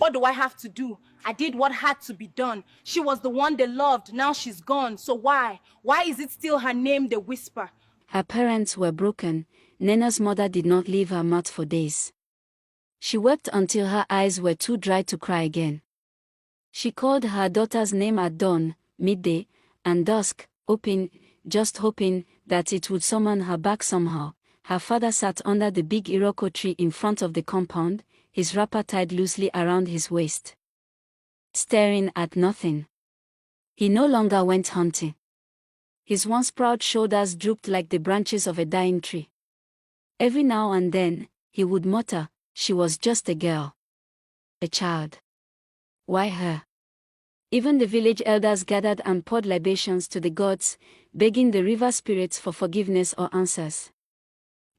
what do I have to do? I did what had to be done. She was the one they loved. Now she's gone. So why? Why is it still her name they whisper? Her parents were broken. Nena's mother did not leave her mat for days. She wept until her eyes were too dry to cry again. She called her daughter's name at dawn, midday, and dusk, just hoping that it would summon her back somehow. Her father sat under the big Iroko tree in front of the compound, his wrapper tied loosely around his waist, staring at nothing. He no longer went hunting. His once proud shoulders drooped like the branches of a dying tree. Every now and then, he would mutter, "She was just a girl. A child. Why her?" Even the village elders gathered and poured libations to the gods, begging the river spirits for forgiveness or answers.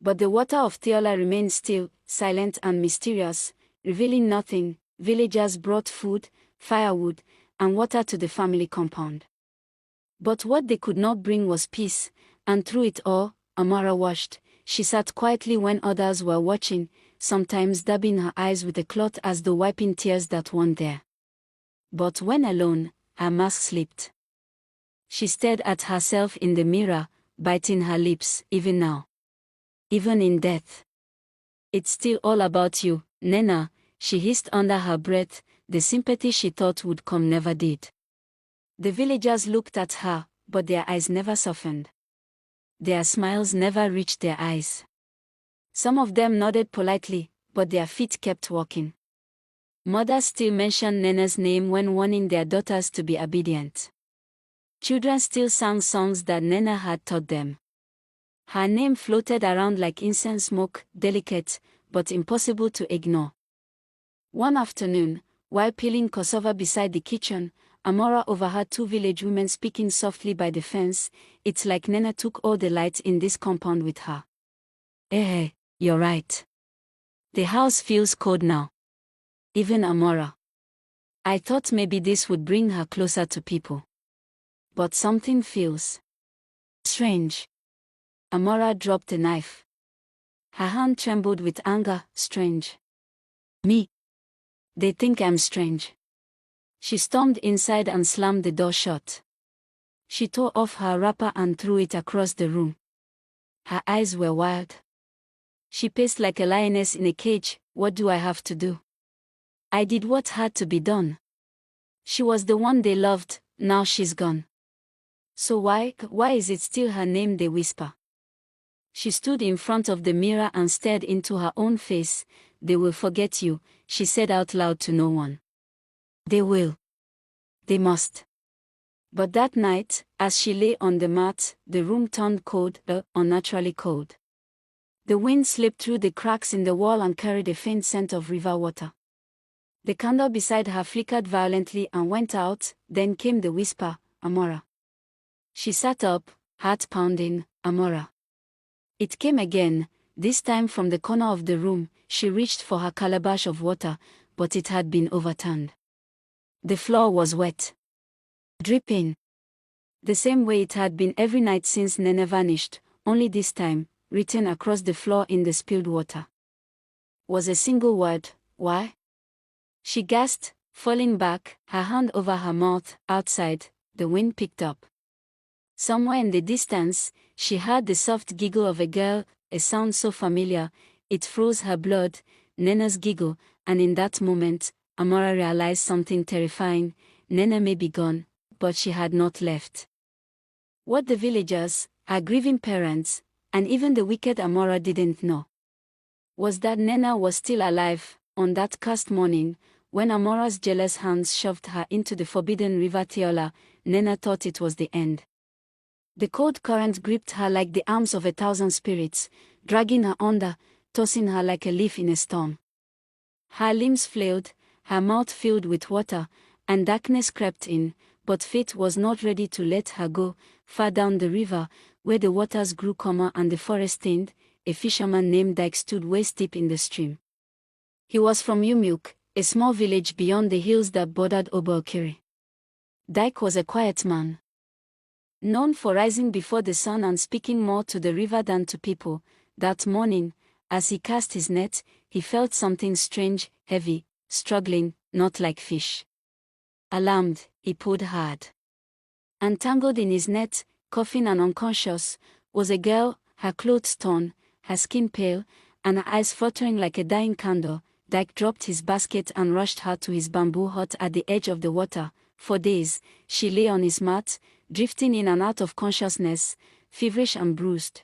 But the water of Theola remained still, silent and mysterious, revealing nothing. Villagers brought food, firewood, and water to the family compound. But what they could not bring was peace, and through it all, Amara watched. She sat quietly when others were watching, sometimes dabbing her eyes with a cloth as though wiping tears that weren't there. But when alone, her mask slipped. She stared at herself in the mirror, biting her lips. Even now, even in death, it's still all about you, Nena, she hissed under her breath. The sympathy she thought would come never did. The villagers looked at her, but their eyes never softened. Their smiles never reached their eyes. Some of them nodded politely, but their feet kept walking. Mothers still mentioned Nena's name when warning their daughters to be obedient. Children still sang songs that Nena had taught them. Her name floated around like incense smoke, delicate, but impossible to ignore. One afternoon, while peeling cassava beside the kitchen, Amora overheard two village women speaking softly by the fence. "It's like Nena took all the light in this compound with her." You're right. The house feels cold now. Even Amora. I thought maybe this would bring her closer to people. But something feels strange. Amora dropped the knife. Her hand trembled with anger. Strange. Me? They think I'm strange. She stormed inside and slammed the door shut. She tore off her wrapper and threw it across the room. Her eyes were wild. She paced like a lioness in a cage. What do I have to do? I did what had to be done. She was the one they loved, now she's gone. So why is it still her name they whisper? She stood in front of the mirror and stared into her own face. "They will forget you," she said out loud to no one. "They will. They must." But that night, as she lay on the mat, the room turned cold, unnaturally cold. The wind slipped through the cracks in the wall and carried a faint scent of river water. The candle beside her flickered violently and went out. Then came the whisper, "Amora." She sat up, heart pounding. "Amora." It came again, this time from the corner of the room. She reached for her calabash of water, but it had been overturned. The floor was wet, dripping, the same way it had been every night since Nene vanished, only this time, written across the floor in the spilled water, was a single word: "Why?" She gasped, falling back, her hand over her mouth. Outside, the wind picked up. Somewhere in the distance, she heard the soft giggle of a girl, a sound so familiar, it froze her blood, Nena's giggle, and in that moment, Amora realized something terrifying. Nena may be gone, but she had not left. What the villagers, her grieving parents, and even the wicked Amora didn't know was that Nena was still alive. On that cursed morning, when Amora's jealous hands shoved her into the forbidden river Theola, Nena thought it was the end. The cold current gripped her like the arms of 1,000 spirits, dragging her under, tossing her like a leaf in a storm. Her limbs flailed, her mouth filled with water, and darkness crept in, but fate was not ready to let her go. Far down the river, where the waters grew calmer and the forest thinned, a fisherman named Dyke stood waist deep in the stream. He was from Yumuk, a small village beyond the hills that bordered Obolkiri. Dyke was a quiet man, known for rising before the sun and speaking more to the river than to people. That morning, as he cast his net, he felt something strange, heavy, struggling, not like fish. Alarmed, he pulled hard. Entangled in his net, coughing and unconscious, was a girl, her clothes torn, her skin pale, and her eyes fluttering like a dying candle. Dyke dropped his basket and rushed her to his bamboo hut at the edge of the water. For days, she lay on his mat, drifting in and out of consciousness, feverish and bruised.